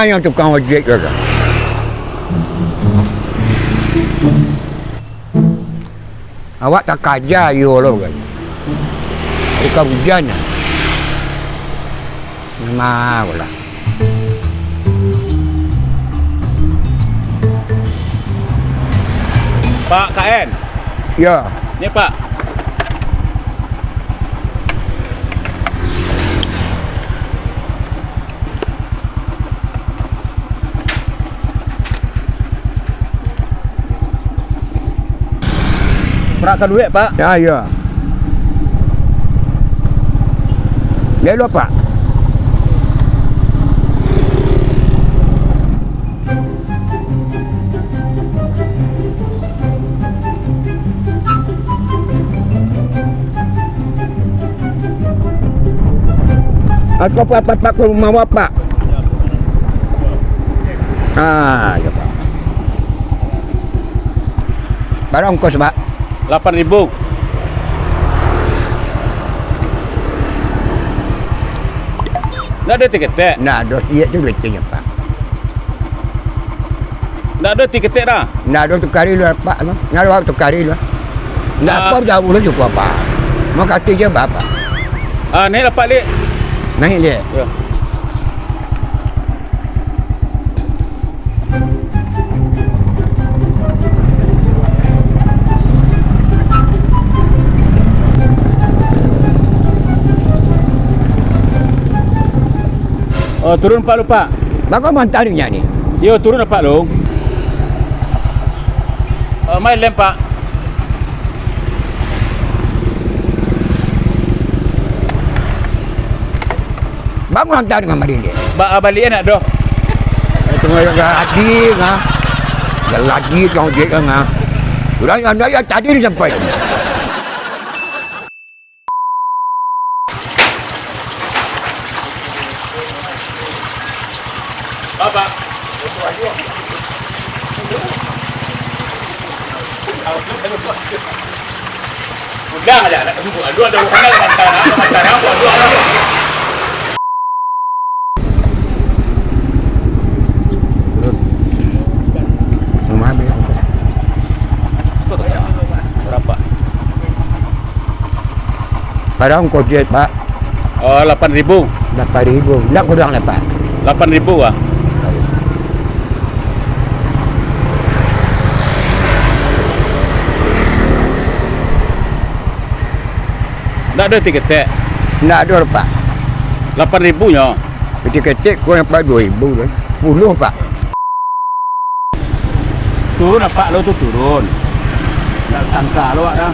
Yang tukang ojek tu. Awak tak kajar you lo kan. Bukan hujan lah. Memang lah. Pak KN. Ya. Ni Pak. Perakkan duit Pak. Ya, ya. Ya lo Pak. Atau apa-apa ke rumah bapak? Ya Pak. Barang kos Pak. 8.000. Nggak ada tiket tak? Nah, dos dia tu getnya Pak. Nggak ada tiket tak dah. Nah, dos tukari lu Pak. Nah, dos tukari lu. Nggak apa jauh lu cukup apa. Mau kata je bapak. Ni dapat lek. Naik dia. Ya. Oh, turun Pak lupa. Bapak mantarnya ni. Yo, turun Pak lu. Main lem Pak. Bapak hantar dengan mari dia. Balik nak dah. Tunggu yang lagi ngah. Yang lagi kau je ngah. Sudah yang saya tadi sampai. Bapak. Udang aja nak tunggu. Aduh ada bukan mantan apa aduh. Sama habis. Berapa? Barang kau je Pak. 8.000. 8.000. Tak kurang lah Pak. 8.000 ah. Tak ada tiket tak? Tak ada Pak. 8.000 nya. Ketik-ketik kau yang Pak 2.000 tu. 10 Pak. Turun apa lo tu turun. Tak sangka lo dah.